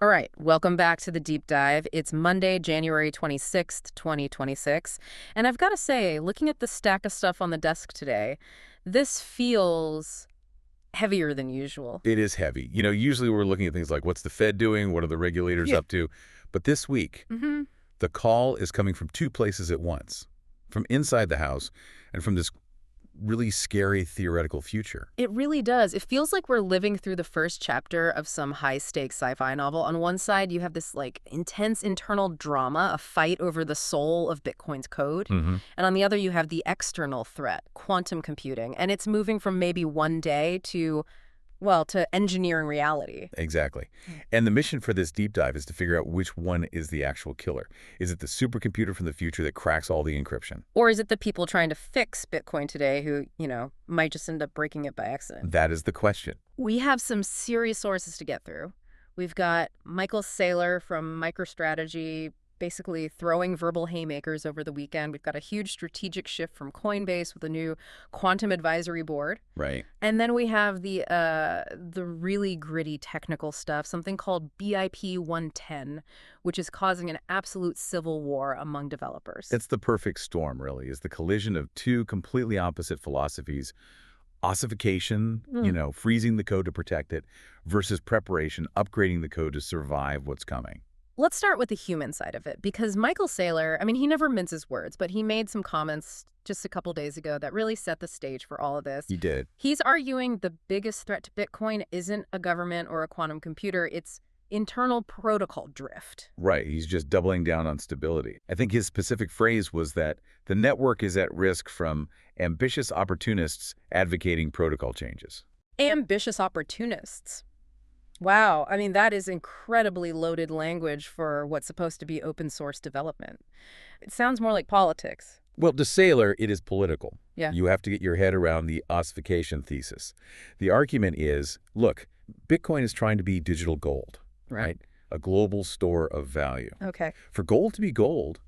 All right, welcome back to the deep dive. It's Monday, January 26th, 2026. And I've got to say, looking at the stack of stuff on the desk today, this feels heavier than usual. It is heavy. Usually we're looking at things like what's the Fed doing? What are the regulators Yeah. up to? But this week, the call is coming from two places at once, from inside the House and from this really scary theoretical future. It really does. It feels like we're living through the first chapter of some high-stakes sci-fi novel. On one side, you have this intense internal drama, a fight over the soul of Bitcoin's code. hmm And on the other, you have the external threat, quantum computing. And it's moving from maybe one day to, well, to engineering reality. Exactly. And the mission for this deep dive is to figure out which one is the actual killer. Is it the supercomputer from the future that cracks all the encryption? Or is it the people trying to fix Bitcoin today who, might just end up breaking it by accident? That is the question. We have some serious sources to get through. We've got Michael Saylor from MicroStrategy basically throwing verbal haymakers over the weekend. We've got a huge strategic shift from Coinbase with a new quantum advisory board. Right. And then we have the really gritty technical stuff, something called BIP 110, which is causing an absolute civil war among developers. It's the perfect storm, really, is the collision of two completely opposite philosophies. Ossification, freezing the code to protect it, versus preparation, upgrading the code to survive what's coming. Let's start with the human side of it, because Michael Saylor, he never minces words, but he made some comments just a couple days ago that really set the stage for all of this. He did. He's arguing the biggest threat to Bitcoin isn't a government or a quantum computer, it's internal protocol drift. Right. He's just doubling down on stability. I think his specific phrase was that the network is at risk from ambitious opportunists advocating protocol changes. Ambitious opportunists. Wow, that is incredibly loaded language for what's supposed to be open source development. It sounds more like politics. Well, to Saylor, it is political. Yeah. You have to get your head around the ossification thesis. The argument is, look, Bitcoin is trying to be digital gold, right? A global store of value. Okay. For gold to be gold,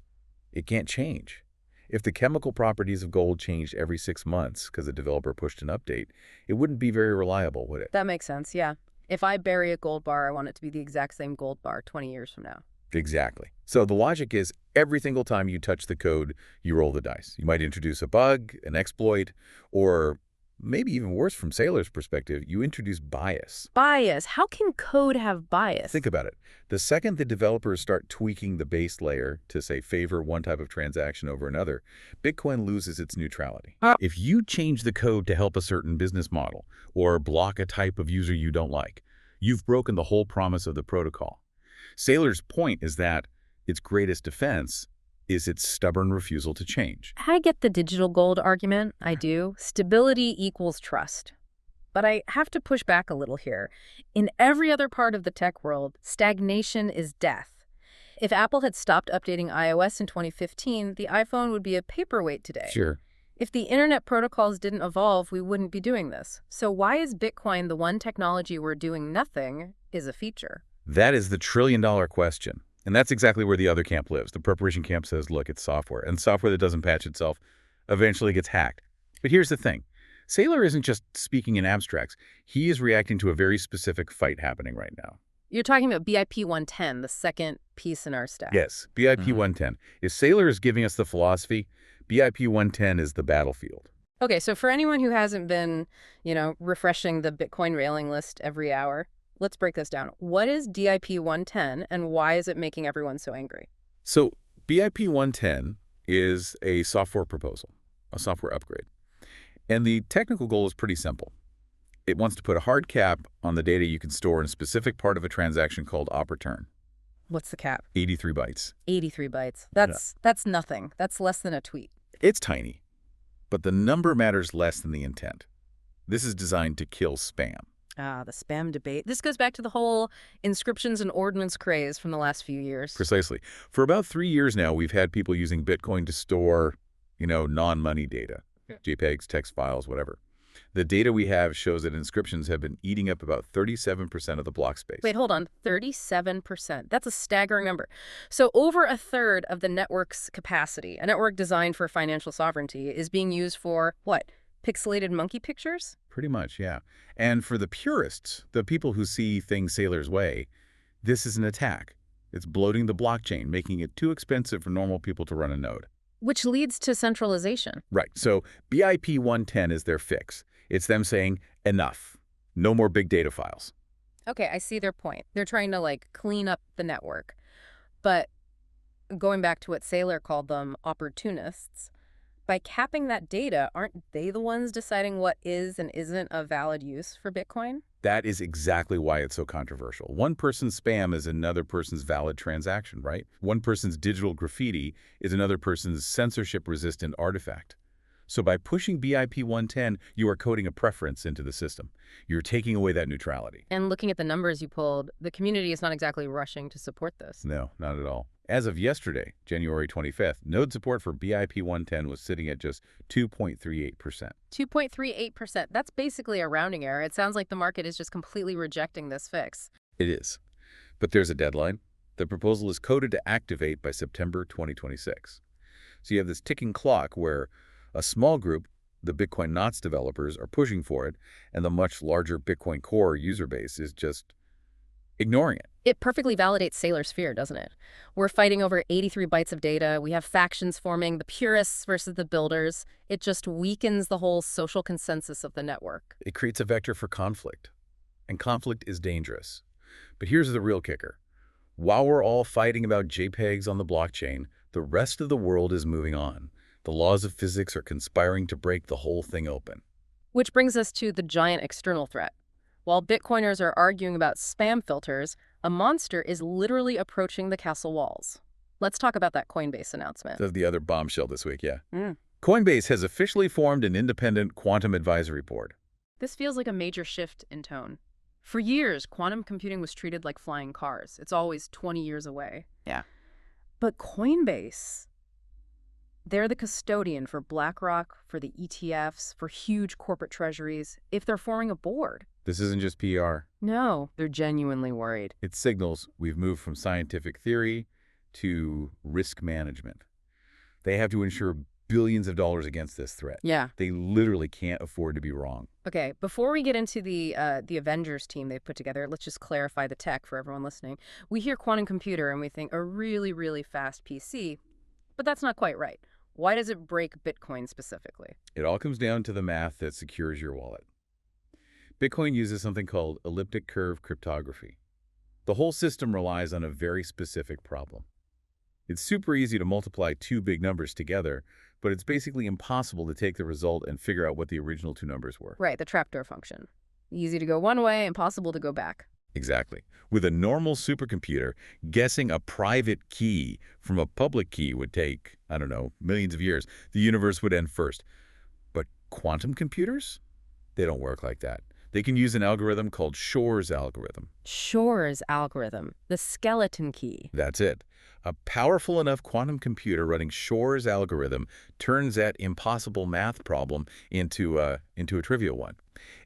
it can't change. If the chemical properties of gold changed every 6 months because a developer pushed an update, it wouldn't be very reliable, would it? That makes sense, yeah. If I bury a gold bar, I want it to be the exact same gold bar 20 years from now. Exactly. So the logic is every single time you touch the code, you roll the dice. You might introduce a bug, an exploit, or maybe even worse from Saylor's perspective, you introduce bias. Bias? How can code have bias? Think about it. The second the developers start tweaking the base layer to, say, favor one type of transaction over another, Bitcoin loses its neutrality. If you change the code to help a certain business model or block a type of user you don't like, you've broken the whole promise of the protocol. Saylor's point is that its greatest defense is its stubborn refusal to change. I get the digital gold argument. I do. Stability equals trust. But I have to push back a little here. In every other part of the tech world, stagnation is death. If Apple had stopped updating iOS in 2015, the iPhone would be a paperweight today. Sure. If the internet protocols didn't evolve, we wouldn't be doing this. So why is Bitcoin the one technology where doing nothing is a feature? That is the trillion-dollar question. And that's exactly where the other camp lives. The preparation camp says, look, it's software. And software that doesn't patch itself eventually gets hacked. But here's the thing. Saylor isn't just speaking in abstracts. He is reacting to a very specific fight happening right now. You're talking about BIP 110, the second piece in our stack. Yes, BIP 110. If Saylor is giving us the philosophy, BIP 110 is the battlefield. Okay, so for anyone who hasn't been, refreshing the Bitcoin railing list every hour, let's break this down. What is BIP 110 and why is it making everyone so angry? So BIP 110 is a software proposal, a software upgrade. And the technical goal is pretty simple. It wants to put a hard cap on the data you can store in a specific part of a transaction called op return. What's the cap? 83 bytes. 83 bytes. That's nothing. That's less than a tweet. It's tiny, but the number matters less than the intent. This is designed to kill spam. Ah, the spam debate. This goes back to the whole inscriptions and ordnance craze from the last few years. Precisely. For about 3 years now, we've had people using Bitcoin to store, non-money data, JPEGs, text files, whatever. The data we have shows that inscriptions have been eating up about 37% of the block space. Wait, hold on. 37%. That's a staggering number. So over a third of the network's capacity, a network designed for financial sovereignty, is being used for, what, pixelated monkey pictures? Pretty much, yeah. And for the purists, the people who see things Saylor's way, This is an attack. It's bloating the blockchain, making it too expensive for normal people to run a node. Which leads to centralization. Right, so BIP 110 is their fix. It's them saying, enough. No more big data files. Okay, I see their point. They're trying to, like, clean up the network. But going back to what Saylor called them, opportunists, by capping that data, aren't they the ones deciding what is and isn't a valid use for Bitcoin? That is exactly why it's so controversial. One person's spam is another person's valid transaction, right? One person's digital graffiti is another person's censorship-resistant artifact. So by pushing BIP 110, you are coding a preference into the system. You're taking away that neutrality. And looking at the numbers you pulled, the community is not exactly rushing to support this. No, not at all. As of yesterday, January 25th, node support for BIP 110 was sitting at just 2.38%. 2.38%. That's basically a rounding error. It sounds like the market is just completely rejecting this fix. It is. But there's a deadline. The proposal is coded to activate by September 2026. So you have this ticking clock where a small group, the Bitcoin Knots developers, are pushing for it, and the much larger Bitcoin Core user base is just ignoring it. It perfectly validates Saylor's fear, doesn't it? We're fighting over 83 bytes of data. We have factions forming, the purists versus the builders. It just weakens the whole social consensus of the network. It creates a vector for conflict, and conflict is dangerous. But here's the real kicker. While we're all fighting about JPEGs on the blockchain, the rest of the world is moving on. The laws of physics are conspiring to break the whole thing open. Which brings us to the giant external threat. While Bitcoiners are arguing about spam filters, a monster is literally approaching the castle walls. Let's talk about that Coinbase announcement. That's the other bombshell this week, yeah. Coinbase has officially formed an independent quantum advisory board. This feels like a major shift in tone. For years, quantum computing was treated like flying cars. It's always 20 years away. Yeah. But Coinbase, they're the custodian for BlackRock, for the ETFs, for huge corporate treasuries, if they're forming a board. This isn't just PR. No, they're genuinely worried. It signals we've moved from scientific theory to risk management. They have to insure billions of dollars against this threat. Yeah. They literally can't afford to be wrong. Okay, before we get into the Avengers team they've put together, let's just clarify the tech for everyone listening. We hear quantum computer and we think a really, really fast PC, but that's not quite right. Why does it break Bitcoin specifically? It all comes down to the math that secures your wallet. Bitcoin uses something called elliptic curve cryptography. The whole system relies on a very specific problem. It's super easy to multiply two big numbers together, but it's basically impossible to take the result and figure out what the original two numbers were. Right, the trapdoor function. Easy to go one way, impossible to go back. Exactly. With a normal supercomputer, guessing a private key from a public key would take, I don't know, millions of years. The universe would end first. But quantum computers? They don't work like that. They can use an algorithm called Shor's algorithm. Shor's algorithm, the skeleton key. That's it. A powerful enough quantum computer running Shor's algorithm turns that impossible math problem into a trivial one.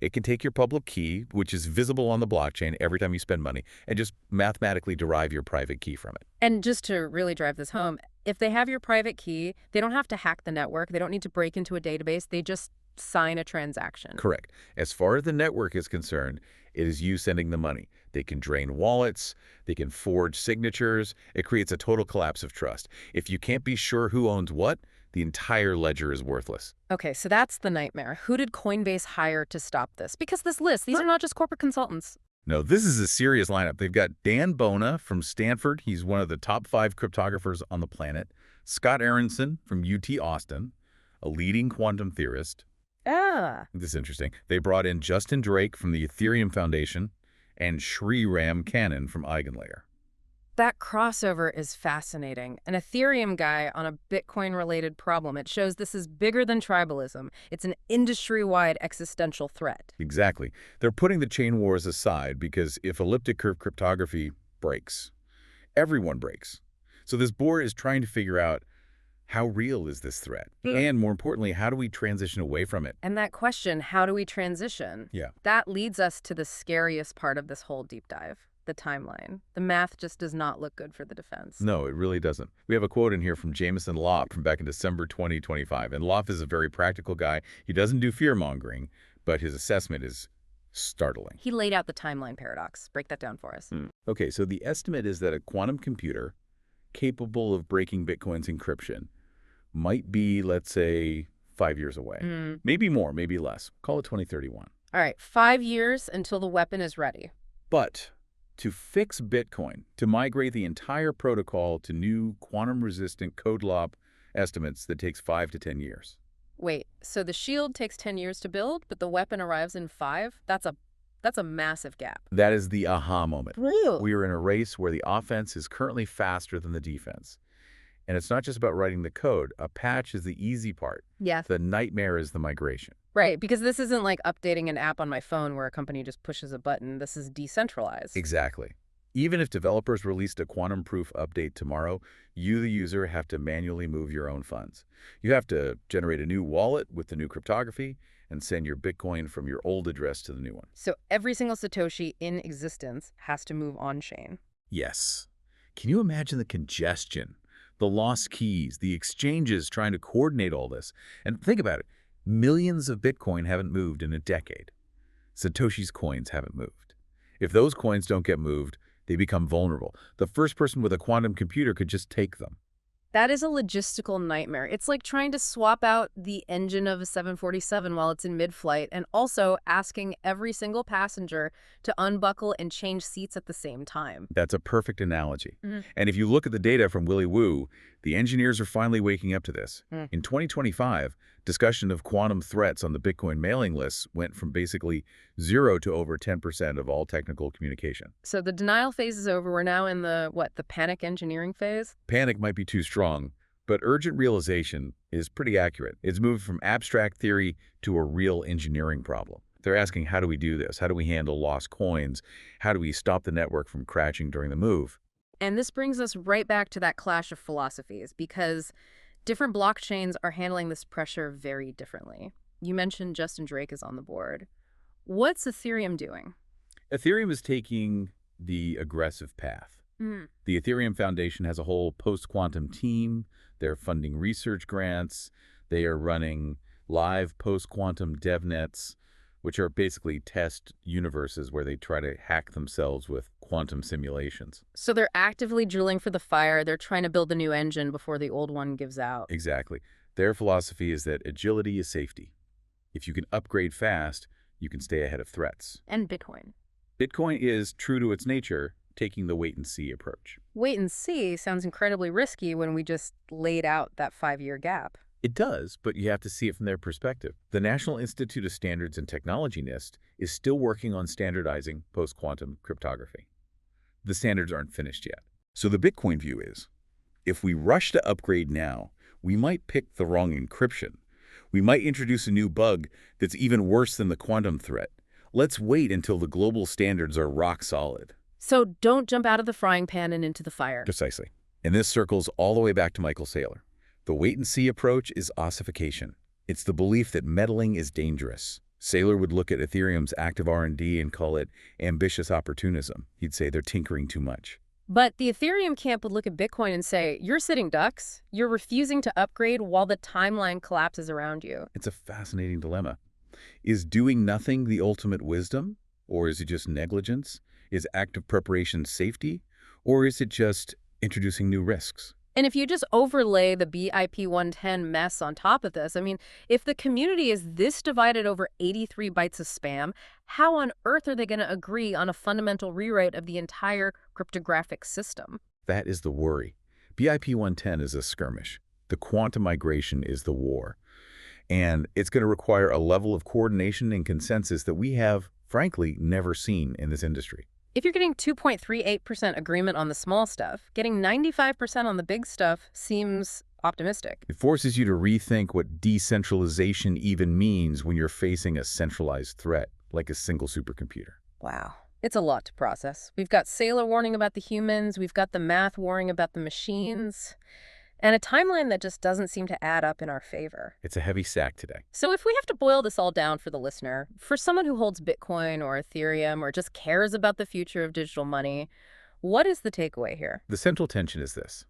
It can take your public key, which is visible on the blockchain every time you spend money, and just mathematically derive your private key from it. And just to really drive this home, if they have your private key, they don't have to hack the network. They don't need to break into a database. They just sign a transaction. Correct. As far as the network is concerned, it is you sending the money. They can drain wallets. They can forge signatures. It creates a total collapse of trust. If you can't be sure who owns what, the entire ledger is worthless. Okay, so that's the nightmare. Who did Coinbase hire to stop this? Because this list, these are not just corporate consultants. No, this is a serious lineup. They've got Dan Bona from Stanford. He's one of the top 5 cryptographers on the planet. Scott Aronson from UT Austin, a leading quantum theorist. This is interesting. They brought in Justin Drake from the Ethereum Foundation and Sri Ram Kannan from Eigenlayer. That crossover is fascinating. An Ethereum guy on a Bitcoin-related problem. It shows this is bigger than tribalism. It's an industry-wide existential threat. Exactly. They're putting the chain wars aside because if elliptic curve cryptography breaks, everyone breaks. So this board is trying to figure out how real is this threat? And more importantly, how do we transition away from it? And that question, how do we transition? Yeah. That leads us to the scariest part of this whole deep dive, the timeline. The math just does not look good for the defense. No, it really doesn't. We have a quote in here from Jameson Lopp from back in December 2025. And Lopp is a very practical guy. He doesn't do fear-mongering, but his assessment is startling. He laid out the timeline paradox. Break that down for us. Okay, so the estimate is that a quantum computer capable of breaking Bitcoin's encryption might be, let's say, 5 years away. Mm. Maybe more, maybe less. Call it 2031. All right, 5 years until the weapon is ready. But to fix Bitcoin, to migrate the entire protocol to new quantum-resistant code law estimates, that takes 5 to 10 years. Wait, so the shield takes 10 years to build, but the weapon arrives in 5? That's a massive gap. That is the aha moment. Really? We are in a race where the offense is currently faster than the defense. And it's not just about writing the code. A patch is the easy part. Yes. The nightmare is the migration. Right, because this isn't like updating an app on my phone where a company just pushes a button. This is decentralized. Exactly. Even if developers released a quantum-proof update tomorrow, you, the user, have to manually move your own funds. You have to generate a new wallet with the new cryptography and send your Bitcoin from your old address to the new one. So every single Satoshi in existence has to move on-chain. Yes. Can you imagine the congestion, the lost keys, the exchanges trying to coordinate all this? And think about it. Millions of Bitcoin haven't moved in a decade. Satoshi's coins haven't moved. If those coins don't get moved, they become vulnerable. The first person with a quantum computer could just take them. That is a logistical nightmare. It's like trying to swap out the engine of a 747 while it's in mid-flight and also asking every single passenger to unbuckle and change seats at the same time. That's a perfect analogy. Mm-hmm. And if you look at the data from Willy Woo, the engineers are finally waking up to this. Mm. In 2025, discussion of quantum threats on the Bitcoin mailing lists went from basically 0 to over 10% of all technical communication. So the denial phase is over. We're now in the panic engineering phase? Panic might be too strong, but urgent realization is pretty accurate. It's moved from abstract theory to a real engineering problem. They're asking, how do we do this? How do we handle lost coins? How do we stop the network from crashing during the move? And this brings us right back to that clash of philosophies, because different blockchains are handling this pressure very differently. You mentioned Justin Drake is on the board. What's Ethereum doing? Ethereum is taking the aggressive path. The Ethereum Foundation has a whole post-quantum team. They're funding research grants. They are running live post-quantum devnets, which are basically test universes where they try to hack themselves with quantum simulations. So they're actively drilling for the fire. They're trying to build a new engine before the old one gives out. Exactly. Their philosophy is that agility is safety. If you can upgrade fast, you can stay ahead of threats. And Bitcoin. Bitcoin is, true to its nature, taking the wait-and-see approach. Wait and see sounds incredibly risky when we just laid out that 5-year gap. It does, but you have to see it from their perspective. The National Institute of Standards and Technology, NIST, is still working on standardizing post-quantum cryptography. The standards aren't finished yet. So the Bitcoin view is, if we rush to upgrade now, we might pick the wrong encryption. We might introduce a new bug that's even worse than the quantum threat. Let's wait until the global standards are rock solid. So don't jump out of the frying pan and into the fire. Precisely. And this circles all the way back to Michael Saylor. The wait-and-see approach is ossification. It's the belief that meddling is dangerous. Saylor would look at Ethereum's active R&D and call it ambitious opportunism. He'd say they're tinkering too much. But the Ethereum camp would look at Bitcoin and say, you're sitting ducks. You're refusing to upgrade while the timeline collapses around you. It's a fascinating dilemma. Is doing nothing the ultimate wisdom? Or is it just negligence? Is active preparation safety? Or is it just introducing new risks? And if you just overlay the BIP 110 mess on top of this, I mean, if the community is this divided over 83 bytes of spam, how on earth are they going to agree on a fundamental rewrite of the entire cryptographic system? That is the worry. BIP 110 is a skirmish. The quantum migration is the war. And it's going to require a level of coordination and consensus that we have, frankly, never seen in this industry. If you're getting 2.38% agreement on the small stuff, getting 95% on the big stuff seems optimistic. It forces you to rethink what decentralization even means when you're facing a centralized threat, like a single supercomputer. Wow. It's a lot to process. We've got Saylor warning about the humans, we've got the math warning about the machines, and a timeline that just doesn't seem to add up in our favor. It's a heavy sack today. So if we have to boil this all down for the listener, for someone who holds Bitcoin or Ethereum or just cares about the future of digital money, what is the takeaway here? The central tension is this.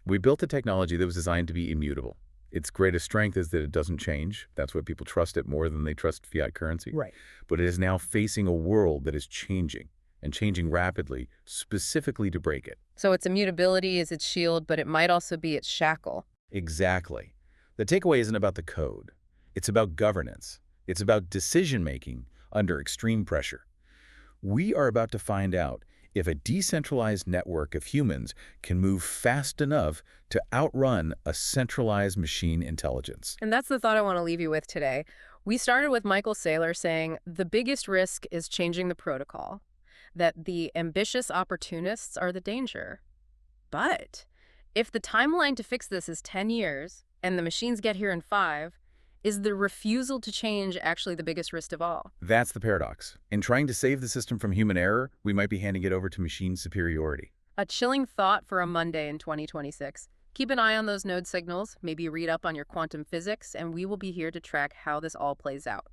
We built a technology that was designed to be immutable. Its greatest strength is that it doesn't change. That's why people trust it more than they trust fiat currency. Right. But it is now facing a world that is changing. and changing rapidly, specifically to break it. So its immutability is its shield, but it might also be its shackle. Exactly. The takeaway isn't about the code. It's about governance. It's about decision-making under extreme pressure. We are about to find out if a decentralized network of humans can move fast enough to outrun a centralized machine intelligence. And that's the thought I want to leave you with today. We started with Michael Saylor saying the biggest risk is changing the protocol, that the ambitious opportunists are the danger. But if the timeline to fix this is 10 years and the machines get here in 5, is the refusal to change actually the biggest risk of all? That's the paradox. In trying to save the system from human error, we might be handing it over to machine superiority. A chilling thought for a Monday in 2026. Keep an eye on those node signals, maybe read up on your quantum physics, and we will be here to track how this all plays out.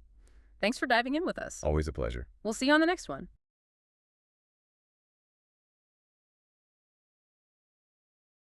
Thanks for diving in with us. Always a pleasure. We'll see you on the next one.